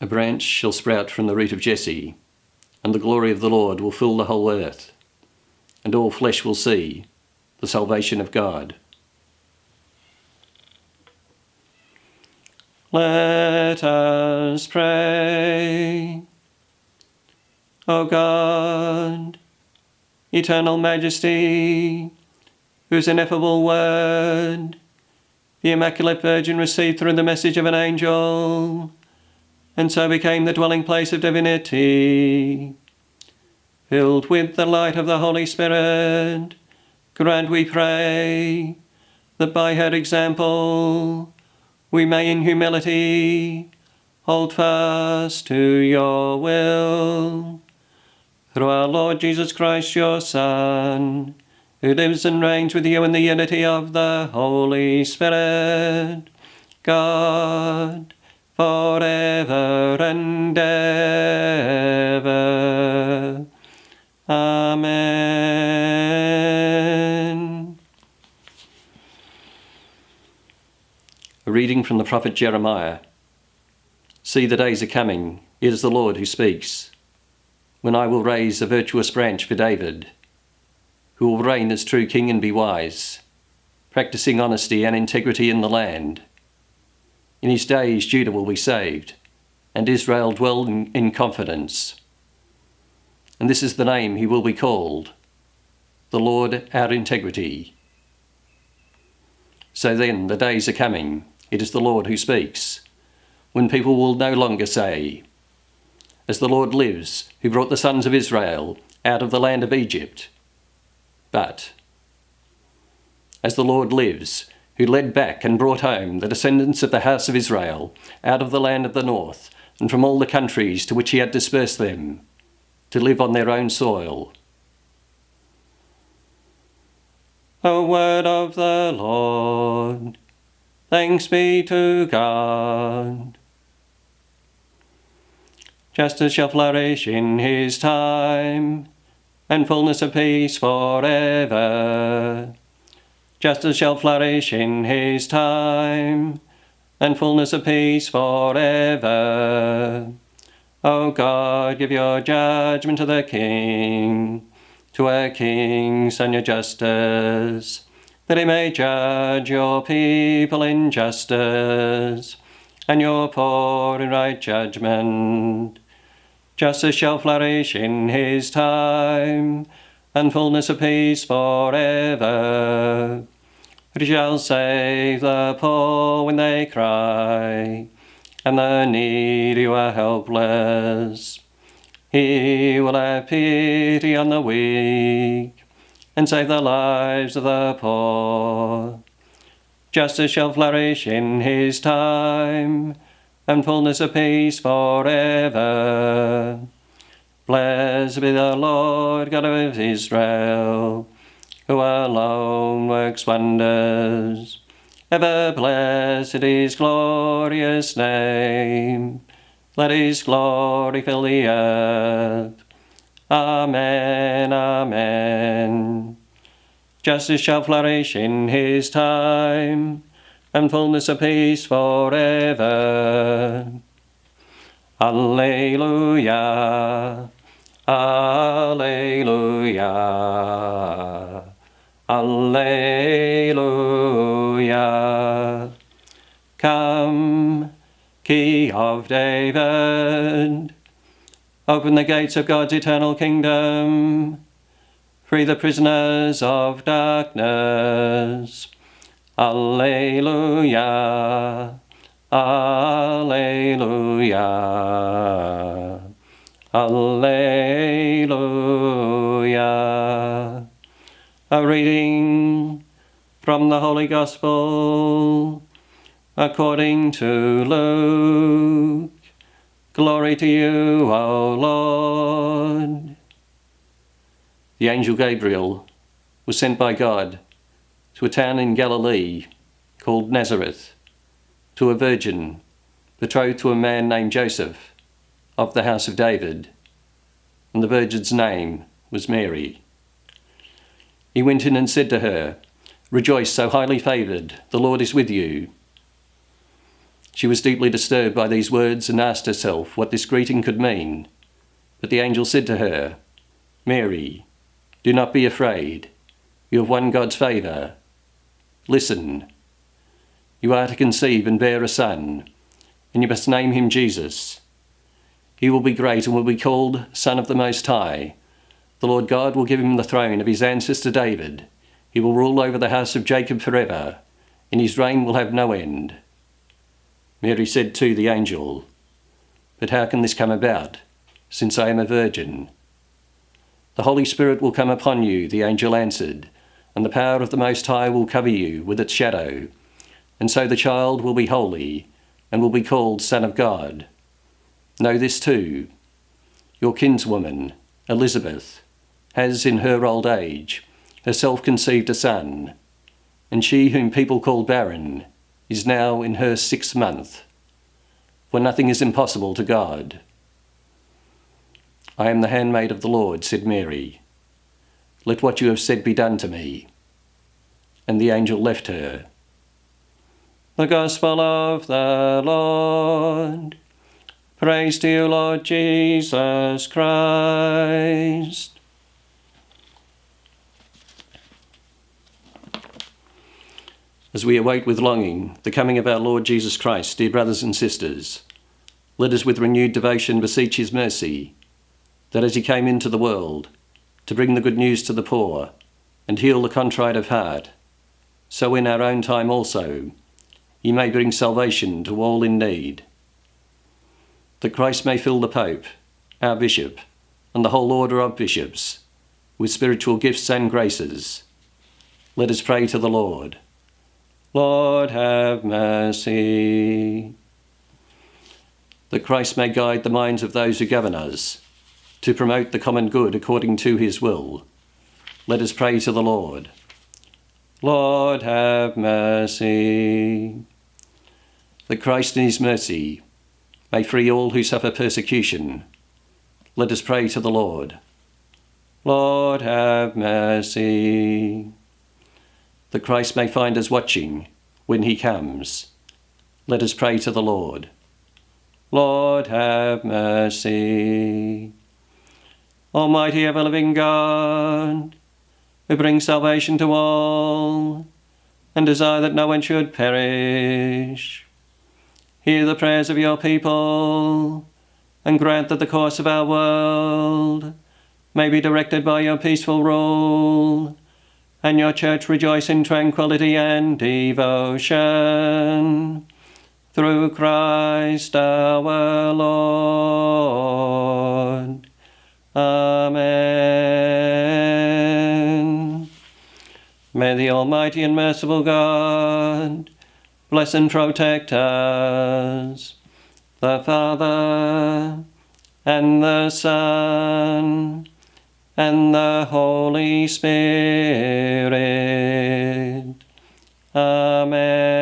A branch shall sprout from the root of Jesse, and the glory of the Lord will fill the whole earth, and all flesh will see the salvation of God. Let us pray. O God, eternal Majesty, whose ineffable word the Immaculate Virgin received through the message of an angel, and so became the dwelling place of divinity, filled with the light of the Holy Spirit, grant, we pray, that by her example we may in humility hold fast to your will. Through our Lord Jesus Christ, your Son, who lives and reigns with you in the unity of the Holy Spirit, God, forever and ever. Amen. A reading from the prophet Jeremiah. See, the days are coming, it is the Lord who speaks, when I will raise a virtuous branch for David, who will reign as true king and be wise, practicing honesty and integrity in the land. In his days Judah will be saved, and Israel dwell in confidence. And this is the name he will be called, the Lord our integrity. So then, the days are coming, it is the Lord who speaks, when people will no longer say, as the Lord lives, who brought the sons of Israel out of the land of Egypt, but as the Lord lives, who led back and brought home the descendants of the house of Israel out of the land of the north and from all the countries to which he had dispersed them, to live on their own soil. The word of the Lord. Thanks be to God. Justice shall flourish in his time, and fullness of peace forever. Justice shall flourish in his time, and fullness of peace forever. O God, give your judgment to the King, to our King send your justice, that he may judge your people in justice, and your poor in right judgment. Justice shall flourish in his time, and fullness of peace forever. For he shall save the poor when they cry, and the needy who are helpless. He will have pity on the weak, and save the lives of the poor. Justice shall flourish in his time, and fullness of peace forever. Blessed be the Lord God of Israel, who alone works wonders. Ever blessed his glorious name. Let his glory fill the earth. Amen, amen. Justice shall flourish in his time, and fullness of peace forever. Alleluia, alleluia, alleluia. Come, Key of David, open the gates of God's eternal kingdom. Free the prisoners of darkness. Alleluia, alleluia, alleluia. A reading from the Holy Gospel according to Luke. Glory to you, O Lord. The angel Gabriel was sent by God to a town in Galilee called Nazareth, to a virgin betrothed to a man named Joseph of the house of David, and the virgin's name was Mary. He went in and said to her, "Rejoice, so highly favoured, the Lord is with you." She was deeply disturbed by these words and asked herself what this greeting could mean. But the angel said to her, "Mary, do not be afraid. You have won God's favour. Listen, you are to conceive and bear a son, and you must name him Jesus. He will be great and will be called Son of the Most High. The Lord God will give him the throne of his ancestor David. He will rule over the house of Jacob forever, and his reign will have no end." Mary said to the angel, "But how can this come about, since I am a virgin?" "The Holy Spirit will come upon you," the angel answered, "and the power of the Most High will cover you with its shadow. And so the child will be holy, and will be called Son of God. Know this too, your kinswoman, Elizabeth, has in her old age herself conceived a son, and she whom people call barren is now in her 6th month. For nothing is impossible to God." "I am the handmaid of the Lord," said Mary. "Let what you have said be done to me." And the angel left her. The Gospel of the Lord. Praise to you, Lord Jesus Christ. As we await with longing the coming of our Lord Jesus Christ, dear brothers and sisters, let us with renewed devotion beseech his mercy, that as he came into the world to bring the good news to the poor and heal the contrite of heart, so in our own time also he may bring salvation to all in need. That Christ may fill the Pope, our Bishop, and the whole order of bishops with spiritual gifts and graces, let us pray to the Lord. Lord, have mercy. That Christ may guide the minds of those who govern us to promote the common good according to his will, let us pray to the Lord. Lord, have mercy. That Christ in his mercy may free all who suffer persecution, let us pray to the Lord. Lord, have mercy. That Christ may find us watching when he comes, let us pray to the Lord. Lord, have mercy. Almighty ever-living God, who brings salvation to all, and desire that no one should perish, hear the prayers of your people, and grant that the course of our world may be directed by your peaceful rule, and your church rejoice in tranquility and devotion. Through Christ our Lord. Amen. May the Almighty and merciful God bless and protect us, the Father, and the Son, and the Holy Spirit. Amen.